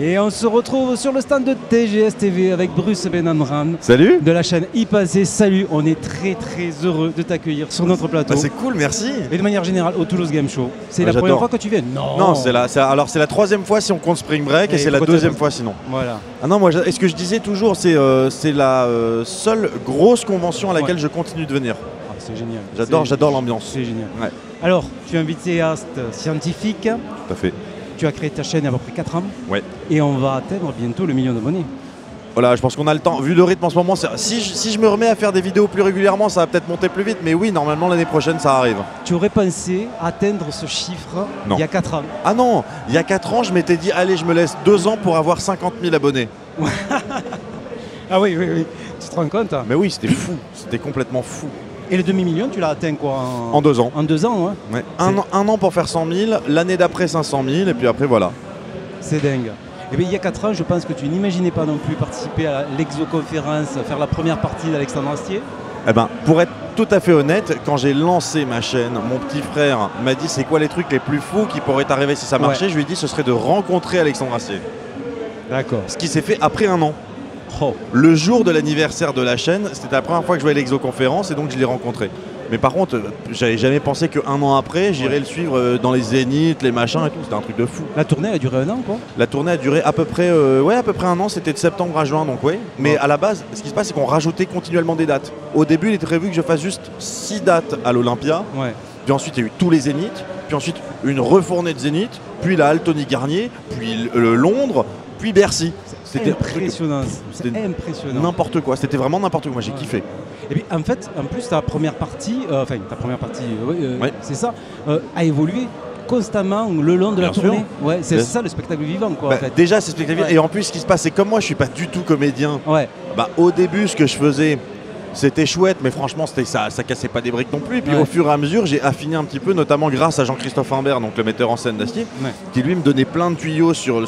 Et on se retrouve sur le stand de TGS TV avec Bruce Benamran. Salut. De la chaîne iPassé. Salut, on est très heureux de t'accueillir sur notre plateau. Bah, c'est cool, merci. Et de manière générale au Toulouse Game Show. C'est la première fois que tu viens? Non. Non, c'est la 3e fois si on compte Spring Break et c'est la 2e fois sinon. Voilà. Ah non, moi, ce que je disais toujours, c'est la seule grosse convention à laquelle je continue de venir. Ah, c'est génial. J'adore l'ambiance. C'est génial. Ouais. Alors, tu es un vidéaste scientifique. Tout à fait. Tu as créé ta chaîne il y a à peu près 4 ans. Ouais. Et on va atteindre bientôt le million d'abonnés. Voilà, je pense qu'on a le temps. Vu le rythme en ce moment, si je me remets à faire des vidéos plus régulièrement, ça va peut-être monter plus vite. Mais oui, normalement, l'année prochaine, ça arrive. Tu aurais pensé atteindre ce chiffre il y a 4 ans? Ah non, il y a 4 ans, je m'étais dit, allez, je me laisse 2 ans pour avoir 50 000 abonnés. Ah oui, tu te rends compte? Mais oui, c'était fou. C'était complètement fou. Et le demi-million, tu l'as atteint quoi en 2 ans. En 2 ans, ouais. Un an pour faire 100 000, l'année d'après 500 000, et puis après, voilà. C'est dingue. Et bien, il y a 4 ans, je pense que tu n'imaginais pas non plus participer à l'exoconférence, faire la première partie d'Alexandre Astier. Eh ben, pour être tout à fait honnête, quand j'ai lancé ma chaîne, mon petit frère m'a dit c'est quoi les trucs les plus fous qui pourraient arriver si ça marchait. Je lui ai dit ce serait de rencontrer Alexandre Astier. D'accord. Ce qui s'est fait après 1 an. Oh. Le jour de l'anniversaire de la chaîne, c'était la première fois que je voyais l'exoconférence et donc je l'ai rencontré. Mais par contre, j'avais jamais pensé qu'un an après, j'irais le suivre dans les zéniths, les machins et tout. C'était un truc de fou. La tournée a duré 1 an, quoi? La tournée a duré à peu près 1 an. C'était de septembre à juin, donc ouais. Mais à la base, ce qui se passe, c'est qu'on rajoutait continuellement des dates. Au début, il était prévu que je fasse juste 6 dates à l'Olympia. Ouais. Puis ensuite, il y a eu tous les zéniths. Puis ensuite, une refournée de zéniths. Puis la Altony Garnier. Puis Londres. Puis Bercy. C'était impressionnant. C'était impressionnant. N'importe quoi. C'était vraiment n'importe quoi. Moi, j'ai kiffé. Et puis, en fait, en plus, ta première partie, c'est ça, a évolué constamment le long de la tournée. Ouais, c'est ça le spectacle vivant, quoi. Bah, en fait. Déjà, c'est spectacle vivant. Et en plus, ce qui se passe, c'est comme moi, je suis pas du tout comédien. Ouais. Bah, au début, ce que je faisais, c'était chouette, mais franchement, ça cassait pas des briques non plus. Et puis au fur et à mesure, j'ai affiné un petit peu, notamment grâce à Jean-Christophe Imbert, donc le metteur en scène d'Astier, qui lui me donnait plein de tuyaux sur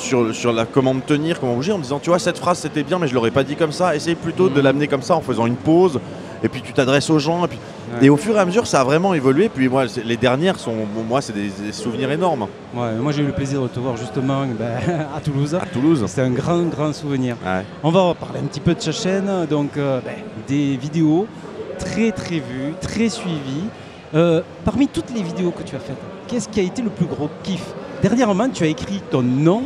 comment me tenir, comment bouger, en me disant, tu vois, cette phrase c'était bien, mais je l'aurais pas dit comme ça. Essaye plutôt de l'amener comme ça en faisant une pause. Et puis tu t'adresses aux gens. Et au fur et à mesure, ça a vraiment évolué. Puis moi, les dernières sont, moi, c'est des souvenirs énormes. Ouais, moi, j'ai eu le plaisir de te voir justement à Toulouse. À Toulouse. C'était un grand souvenir. Ouais. On va parler un petit peu de ta chaîne. Donc, des vidéos très vues, très suivies. Parmi toutes les vidéos que tu as faites, qu'est-ce qui a été le plus gros kiff? Dernièrement, tu as écrit ton nom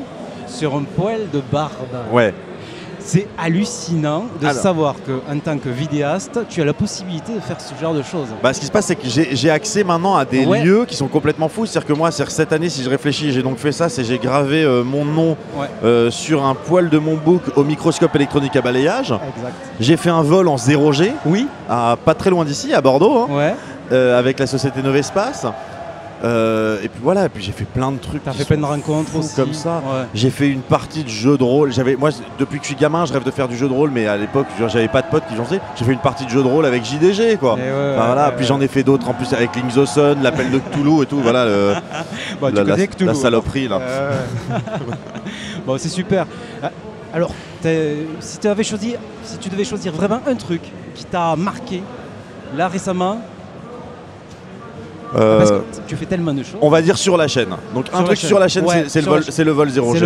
sur un poil de barbe. Ouais. C'est hallucinant de savoir qu'en tant que vidéaste, tu as la possibilité de faire ce genre de choses. Bah, ce qui se passe, c'est que j'ai accès maintenant à des lieux qui sont complètement fous. C'est-à-dire que moi, cette année, si je réfléchis, j'ai donc fait ça, c'est j'ai gravé mon nom sur un poil de mon bouc au microscope électronique à balayage. Exact. J'ai fait un vol en 0G, pas très loin d'ici, à Bordeaux, avec la société Novespace. Et puis voilà, et puis j'ai fait plein de trucs. T'as fait plein de rencontres aussi. Comme ça. J'ai fait une partie de jeu de rôle. Moi, depuis que je suis gamin, je rêve de faire du jeu de rôle, mais à l'époque, j'avais pas de potes qui j'en sais. J'ai fait une partie de jeu de rôle avec JDG, quoi. Puis j'en ai fait d'autres en plus avec Link the Sun, l'appel de Cthulhu et tout. Voilà la saloperie là. Bon, c'est super. Alors, si tu devais choisir vraiment un truc qui t'a marqué là récemment. Parce que tu fais tellement de choses. On va dire sur la chaîne. Donc un truc sur la chaîne, c'est le vol 0G. C'est le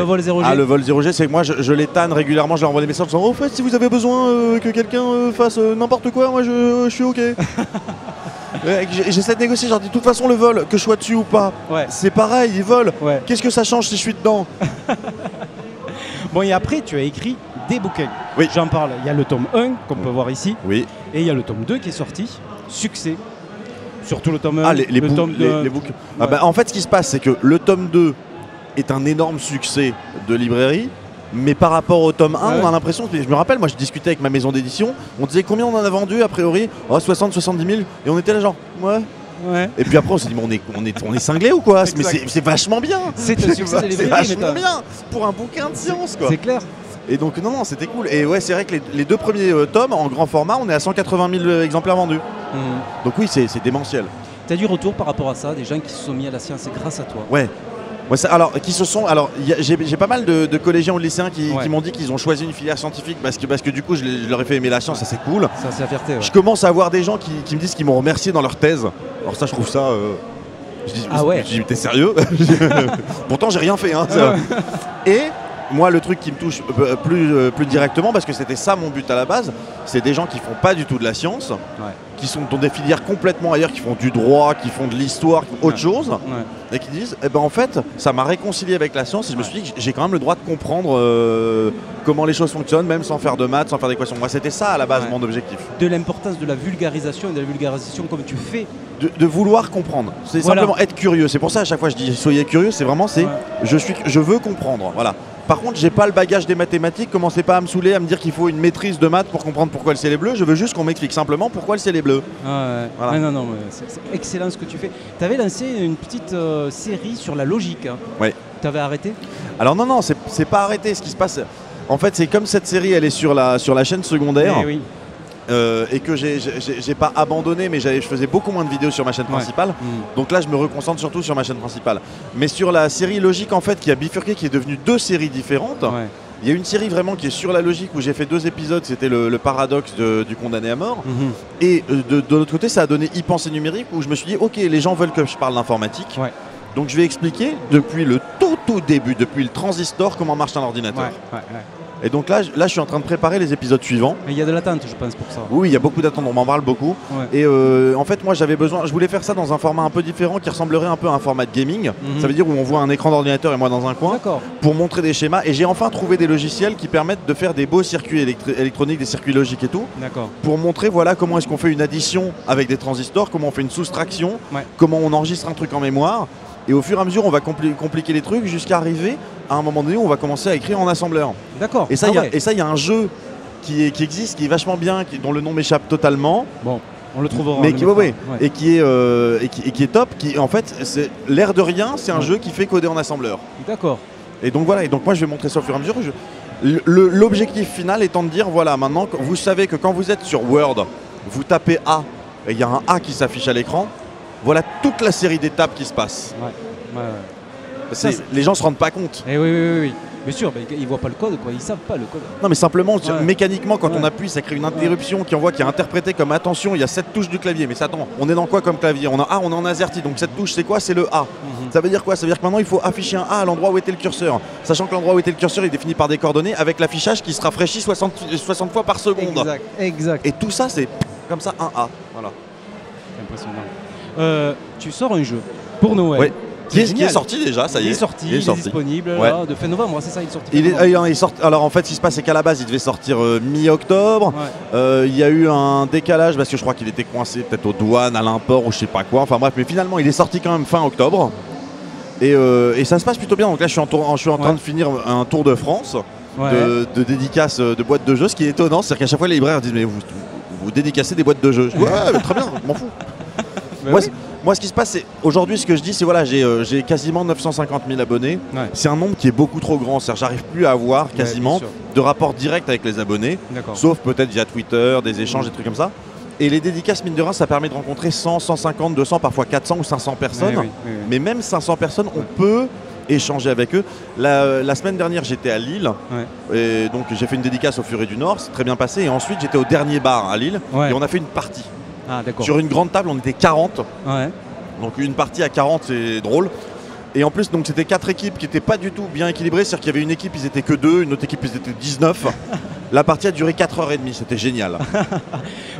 vol 0G. Ah, le vol 0G, c'est que moi je l'étanne régulièrement, je leur envoie des messages en disant au fait, si vous avez besoin que quelqu'un fasse n'importe quoi, moi je suis ok. J'essaie de négocier, genre de toute façon le vol, que je sois dessus ou pas, c'est pareil, ils volent. Qu'est-ce que ça change si je suis dedans? Bon, et après tu as écrit des bouquins. Oui. J'en parle, il y a le tome 1 qu'on peut voir ici. Oui. Et il y a le tome 2 qui est sorti, Succès. Surtout le tome 1, les bouquins. En fait, ce qui se passe, c'est que le tome 2 est un énorme succès de librairie, mais par rapport au tome 1, on a l'impression, je me rappelle, moi je discutais avec ma maison d'édition, on disait combien on en a vendu a priori, 60-70 000, et on était là genre, Et puis après on s'est dit, on est cinglé ou quoi? Mais c'est vachement bien. C'est un succès de librairie, vachement bien pour un bouquin de science, quoi. C'est clair. Et donc non, c'était cool. Et ouais, c'est vrai que les 2 premiers tomes en grand format, on est à 180 000 exemplaires vendus. Donc oui, c'est démentiel. T'as du retour par rapport à ça, des gens qui se sont mis à la science grâce à toi? Ouais. J'ai pas mal de collégiens ou de lycéens qui m'ont dit qu'ils ont choisi une filière scientifique parce que du coup je leur ai fait aimer la science, ça c'est cool. Ça c'est la fierté. Je commence à avoir des gens qui me disent qu'ils m'ont remercié dans leur thèse. Alors ça je trouve ça. Je dis, t'es sérieux? Pourtant j'ai rien fait. Hein, et moi, le truc qui me touche plus directement, parce que c'était ça mon but à la base, c'est des gens qui font pas du tout de la science, qui sont dans des filières complètement ailleurs, qui font du droit, qui font de l'histoire, qui font autre chose, et qui disent, eh ben en fait, ça m'a réconcilié avec la science, et je me suis dit que j'ai quand même le droit de comprendre comment les choses fonctionnent, même sans faire de maths, sans faire d'équations. Moi, c'était ça à la base mon objectif. De l'importance de la vulgarisation et de la vulgarisation comme tu fais. De vouloir comprendre. C'est simplement être curieux. C'est pour ça à chaque fois je dis soyez curieux. C'est vraiment je veux comprendre. Voilà. Par contre, j'ai pas le bagage des mathématiques. Commencez pas à me saouler, à me dire qu'il faut une maîtrise de maths pour comprendre pourquoi le ciel est bleu. Je veux juste qu'on m'explique simplement pourquoi le ciel est bleu. Voilà. Non, c'est excellent ce que tu fais. Tu avais lancé une petite série sur la logique. Oui. Tu avais arrêté? Alors non, c'est pas arrêté. Ce qui se passe, en fait, c'est comme cette série, elle est sur la chaîne secondaire. Oui. Et que j'ai pas abandonné, mais je faisais beaucoup moins de vidéos sur ma chaîne principale. Donc là, je me reconcentre surtout sur ma chaîne principale. Mais sur la série logique, en fait, qui a bifurqué, qui est devenue 2 séries différentes. Il y a une série vraiment qui est sur la logique où j'ai fait 2 épisodes, c'était le paradoxe du condamné à mort. Et de l'autre côté, ça a donné e-pensée numérique où je me suis dit, ok, les gens veulent que je parle d'informatique. Donc je vais expliquer depuis le tout début, depuis le transistor, comment marche un ordinateur. Et donc là, je suis en train de préparer les épisodes suivants. Mais il y a de l'attente, je pense, pour ça. Oui, il y a beaucoup d'attente, on m'en parle beaucoup. Et en fait, moi, je voulais faire ça dans un format un peu différent qui ressemblerait un peu à un format de gaming. Ça veut dire où on voit un écran d'ordinateur et moi dans un coin pour montrer des schémas. Et j'ai enfin trouvé des logiciels qui permettent de faire des beaux circuits électroniques, des circuits logiques et tout. Pour montrer voilà comment est-ce qu'on fait une addition avec des transistors, comment on fait une soustraction, comment on enregistre un truc en mémoire. Et au fur et à mesure, on va compliquer les trucs jusqu'à arriver à un moment donné où on va commencer à écrire en assembleur. D'accord. Et ça, il y a un jeu qui existe, qui est vachement bien, dont le nom m'échappe totalement. Bon, on le trouvera. Mais et qui est top. Qui, en fait, c'est l'air de rien, c'est un jeu qui fait coder en assembleur. D'accord. Et donc voilà. Et donc moi, je vais montrer ça au fur et à mesure. L'objectif final étant de dire voilà, maintenant, vous savez que quand vous êtes sur Word, vous tapez A et il y a un A qui s'affiche à l'écran. Voilà toute la série d'étapes qui se passent. Les gens se rendent pas compte. Oui. Bien sûr, mais ils ne voient pas le code, quoi. Ils ne savent pas le code. Non, mais simplement, mécaniquement, quand on appuie, ça crée une interruption qui est interprétée comme attention, il y a 7 touches du clavier. Mais attends, on est dans quoi comme clavier? On est en AZERTY, donc cette touche, c'est quoi? C'est le A. Ça veut dire quoi? Ça veut dire que maintenant, il faut afficher un A à l'endroit où était le curseur. Sachant que l'endroit où était le curseur est défini par des coordonnées avec l'affichage qui se rafraîchit 60 fois par seconde. Exact. Et tout ça, c'est comme ça, un A. Voilà. Impressionnant. Tu sors un jeu pour Noël. Qui est sorti déjà, ça y est. Il est disponible là, de fin novembre, c'est ça, il est sorti. Alors en fait, ce qui se passe, c'est qu'à la base, il devait sortir mi-octobre. Il y a eu un décalage parce que je crois qu'il était coincé peut-être aux douanes, à l'import ou je sais pas quoi. Enfin bref, mais finalement, il est sorti quand même fin octobre. Et ça se passe plutôt bien. Donc là, je suis en train de finir un tour de France de dédicaces de boîtes de jeux. Ce qui est étonnant, c'est qu'à chaque fois, les libraires disent mais vous dédicacez des boîtes de jeux. Je dis, ouais, très bien, je m'en fous. Moi, ce qui se passe, c'est aujourd'hui, ce que je dis, c'est voilà, j'ai quasiment 950 000 abonnés. C'est un nombre qui est beaucoup trop grand. C'est-à-dire, j'arrive plus à avoir quasiment de rapport direct avec les abonnés, sauf peut-être via Twitter, des échanges, des trucs comme ça. Et les dédicaces, mine de rien, ça permet de rencontrer 100, 150, 200, parfois 400 ou 500 personnes. Mais même 500 personnes, on peut échanger avec eux. La semaine dernière, j'étais à Lille. Et donc, j'ai fait une dédicace au Furet du Nord. C'est très bien passé. Et ensuite, j'étais au dernier bar à Lille. Et on a fait une partie. Sur une grande table, on était 40. Donc une partie à 40, c'est drôle. Et en plus, donc c'était 4 équipes qui n'étaient pas du tout bien équilibrées. C'est-à-dire qu'il y avait une équipe, ils étaient que 2, une autre équipe, ils étaient 19. La partie a duré 4h30, c'était génial.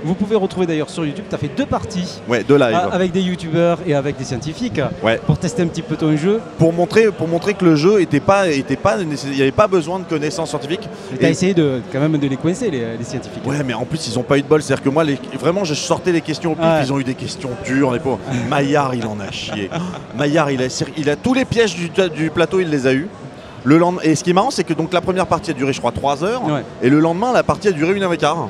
Vous pouvez retrouver d'ailleurs sur YouTube, tu as fait 2 parties. 2 lives. Avec des youtubeurs et avec des scientifiques. Pour tester un petit peu ton jeu. Pour montrer que le jeu il n'y avait pas besoin de connaissances scientifiques. Et tu as essayé quand même de les coincer, les scientifiques. Ouais, mais en plus, ils n'ont pas eu de bol. C'est-à-dire que moi, vraiment, je sortais les questions au pif, ils ont eu des questions dures, les pauvres. Maillard, il en a chié. Maillard, il a tous les pièges du plateau, il les a eus. Le lendemain, et ce qui est marrant, c'est que donc la première partie a duré, je crois, 3 heures. Et le lendemain, la partie a duré 1h15.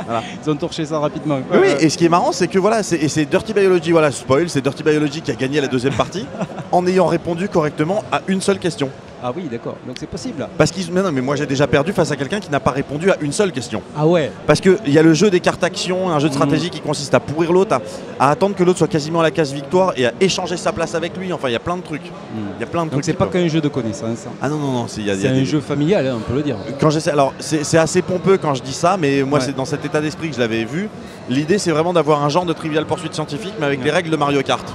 Voilà. Ils ont torché ça rapidement. Oui, et ce qui est marrant, c'est que voilà, c'est Dirty Biology, voilà, spoil, c'est Dirty Biology qui a gagné la deuxième partie en ayant répondu correctement à une seule question. Ah oui, d'accord, donc c'est possible. Parce mais moi j'ai déjà perdu face à quelqu'un qui n'a pas répondu à une seule question. Ah ouais. Parce qu'il y a le jeu des cartes actions, un jeu de stratégie qui consiste à pourrir l'autre, à attendre que l'autre soit quasiment à la case victoire et à échanger sa place avec lui. Enfin, il y a plein de trucs. Donc c'est pas qu'un jeu de connaissances. Ah non, c'est un jeu familial, hein, on peut le dire. Alors c'est assez pompeux quand je dis ça, mais moi c'est dans cet état d'esprit que je l'avais vu. L'idée c'est vraiment d'avoir un genre de Trivial Pursuit scientifique, mais avec les règles de Mario Kart.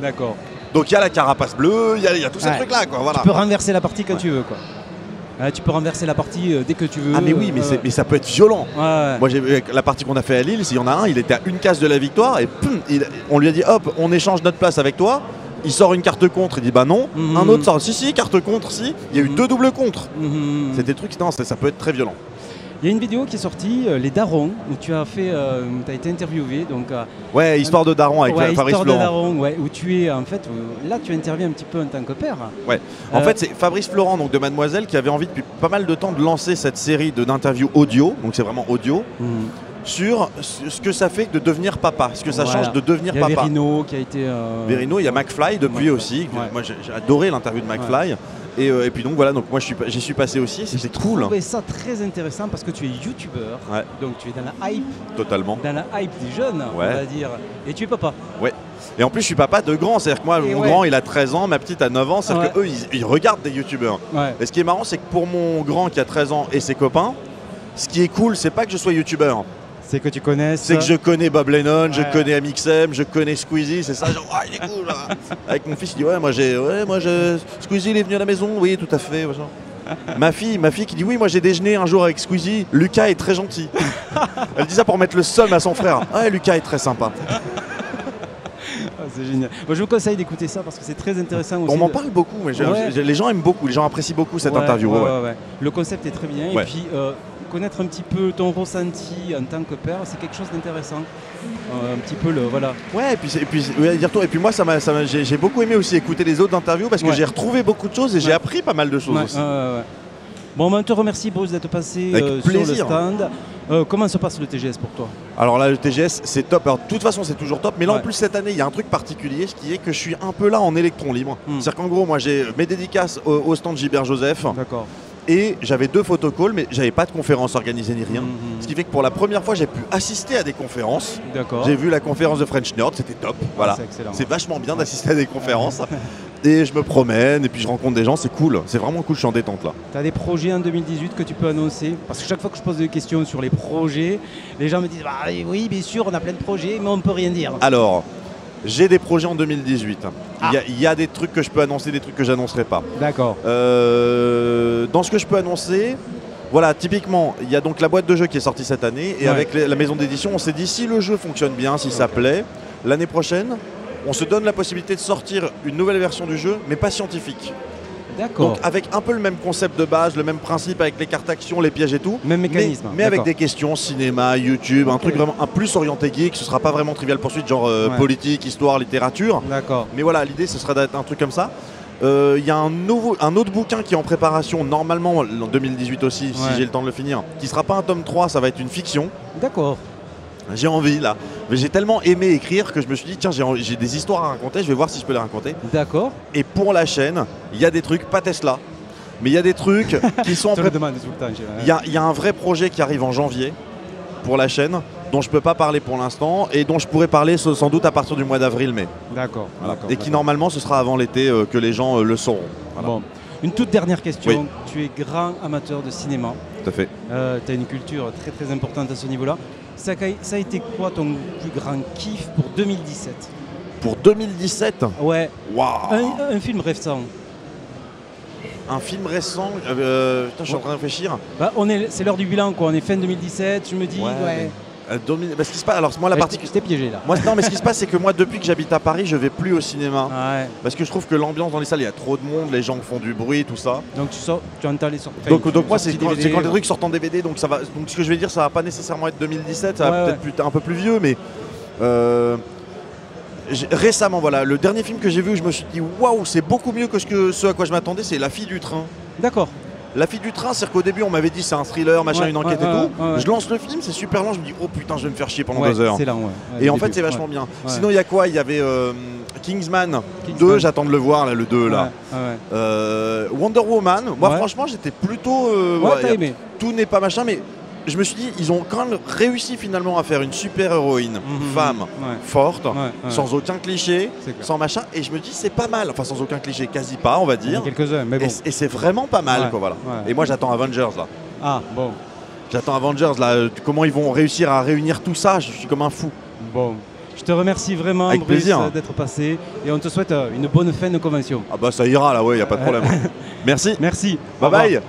D'accord. Donc il y a la carapace bleue, il y a tous ces trucs-là, quoi. Voilà. Tu peux renverser la partie quand tu veux, quoi. Tu peux renverser la partie dès que tu veux. Ah mais oui, mais ça peut être violent. Ouais. Moi, la partie qu'on a fait à Lille, il y en a un, il était à une case de la victoire et on lui a dit hop, on échange notre place avec toi. Il sort une carte contre, il dit bah non. Un autre sort si, carte contre, si. Il y a eu 2 doubles contre. C'était des trucs, non, ça peut être très violent. Il y a une vidéo qui est sortie, Les Darons, où tu as été interviewé. Donc, ouais, histoire de daron avec Fabrice Florent. Histoire de daron, où tu es en fait, là tu interviens un petit peu en tant que père. Ouais. En fait, c'est Fabrice Florent, donc de Mademoiselle, qui avait envie depuis pas mal de temps de lancer cette série d'interviews audio, donc c'est vraiment audio, sur ce que ça fait de devenir papa, ce que ça change de devenir papa. Il y a Verino qui a été... Verino, il y a McFly depuis aussi. Moi j'ai adoré l'interview de McFly. Et puis donc voilà, donc moi j'y suis passé aussi, c'était cool. J'ai trouvé ça très intéressant parce que tu es youtubeur, donc tu es dans la hype. Totalement. Dans la hype des jeunes, on va dire. Et tu es papa. Ouais. Et en plus je suis papa de grands, c'est-à-dire que moi mon grand il a 13 ans, ma petite a 9 ans, c'est-à-dire qu'eux ils regardent des youtubeurs. Et ce qui est marrant c'est que pour mon grand qui a 13 ans et ses copains, ce qui est cool c'est pas que je sois youtubeur. C'est que tu connais. C'est que je connais Bob Lennon, je connais Amixem, je connais Squeezie, c'est ça, genre, il est cool là. Avec mon fils, il dit Squeezie il est venu à la maison, oui tout à fait. ma fille qui dit oui, moi j'ai déjeuné un jour avec Squeezie, Lucas est très gentil. Elle dit ça pour mettre le seum à son frère. Ah, Lucas est très sympa. C'est génial. Moi, je vous conseille d'écouter ça parce que c'est très intéressant aussi. On m'en parle beaucoup, mais les gens aiment beaucoup, les gens apprécient beaucoup cette interview. Le concept est très bien et puis connaître un petit peu ton ressenti en tant que père, c'est quelque chose d'intéressant. Un petit peu voilà. Ouais, et puis moi j'ai beaucoup aimé aussi écouter les autres interviews parce que j'ai retrouvé beaucoup de choses et j'ai appris pas mal de choses aussi. Bon, on te remercie Bruce d'être passé sur le stand. Comment se passe le TGS pour toi? Alors là, le TGS, c'est top. Alors, de toute façon, c'est toujours top. Mais là, en plus, cette année, il y a un truc particulier, ce qui est que je suis un peu là en électron libre. C'est-à-dire qu'en gros, moi, j'ai mes dédicaces au stand Gilbert Joseph. D'accord. Et j'avais 2 photocalls, mais j'avais pas de conférence organisée ni rien. Ce qui fait que pour la première fois, j'ai pu assister à des conférences. D'accord. J'ai vu la conférence de French Nerd, c'était top. Voilà. C'est vachement bien d'assister à des conférences. Et je me promène et puis je rencontre des gens, c'est cool. C'est vraiment cool, je suis en détente là. Tu as des projets en 2018 que tu peux annoncer? Parce que chaque fois que je pose des questions sur les projets, les gens me disent bah, oui, bien sûr, on a plein de projets, mais on ne peut rien dire. Alors, j'ai des projets en 2018. Il y a des trucs que je peux annoncer, des trucs que j'annoncerai pas. D'accord. Dans ce que je peux annoncer, voilà, typiquement, il y a donc la boîte de jeu qui est sortie cette année. Et avec la maison d'édition, on s'est dit si le jeu fonctionne bien, si ça plaît, l'année prochaine, on se donne la possibilité de sortir une nouvelle version du jeu, mais pas scientifique. D'accord. Donc avec un peu le même concept de base, le même principe avec les cartes actions, les pièges et tout. Même mécanisme. Mais avec des questions cinéma, YouTube, un truc vraiment un plus orienté geek. Ce sera pas vraiment Trivial Pursuit, genre politique, histoire, littérature. D'accord. Mais voilà, l'idée ce sera d'être un truc comme ça. Il y a un autre bouquin qui est en préparation, normalement en 2018 aussi, si j'ai le temps de le finir, qui sera pas un tome 3, ça va être une fiction. D'accord. J'ai envie là, mais j'ai tellement aimé écrire que je me suis dit tiens j'ai des histoires à raconter, je vais voir si je peux les raconter. D'accord. Et pour la chaîne, il y a des trucs, pas Tesla, mais il y a des trucs qui sont en il y a un vrai projet qui arrive en janvier pour la chaîne, dont je peux pas parler pour l'instant et dont je pourrais parler sans doute à partir du mois d'avril-mai. D'accord. Et qui normalement ce sera avant l'été que les gens le sauront. Voilà. Bon. Une toute dernière question. Tu es grand amateur de cinéma. Tout à fait. Tu as une culture très très importante à ce niveau-là. Ça a été quoi ton plus grand kiff pour 2017? Pour 2017? Ouais. Waouh. Un film récent. Un film récent putain, je suis en train de réfléchir. Bah, c'est l'heure du bilan, quoi. On est fin 2017. Je me dis, ce qui se passe, alors moi la partie. Je t'ai piégé là. Non, mais ce qui se passe, c'est que moi, depuis que j'habite à Paris, je vais plus au cinéma. Parce que je trouve que l'ambiance dans les salles, il y a trop de monde, les gens font du bruit, tout ça. Donc tu entends les sorties. Donc moi, c'est quand les trucs sortent en DVD, donc ça va. Donc ce que je vais dire, ça va pas nécessairement être 2017, ça va peut-être un peu plus vieux, mais. Récemment, voilà, le dernier film que j'ai vu, je me suis dit waouh, c'est beaucoup mieux que ce à quoi je m'attendais, c'est La fille du train. D'accord. La fille du train, c'est qu'au début on m'avait dit c'est un thriller, machin, une enquête et tout. Je lance le film, c'est super lent, je me dis oh putain je vais me faire chier pendant 2 heures. C'est lent, et en fait c'est vachement bien. Sinon il y a quoi? Il y avait Kingsman 2, j'attends de le voir là, le 2 là. Wonder Woman, moi franchement j'étais plutôt... t'as aimé. Tout n'est pas machin, mais je me suis dit ils ont quand même réussi finalement à faire une super héroïne, femme, forte, sans aucun cliché, sans machin, et je me dis c'est pas mal, enfin sans aucun cliché, quasi pas on va dire. Quelques-uns, mais bon. Et c'est vraiment pas mal quoi, voilà. Et moi j'attends Avengers là. Ah bon. J'attends Avengers là, comment ils vont réussir à réunir tout ça, je suis comme un fou. Bon. Je te remercie vraiment Bruce d'être passé et on te souhaite une bonne fin de convention. Ah bah ça ira là, ouais, y a pas de problème. Merci. Merci. Bye bye.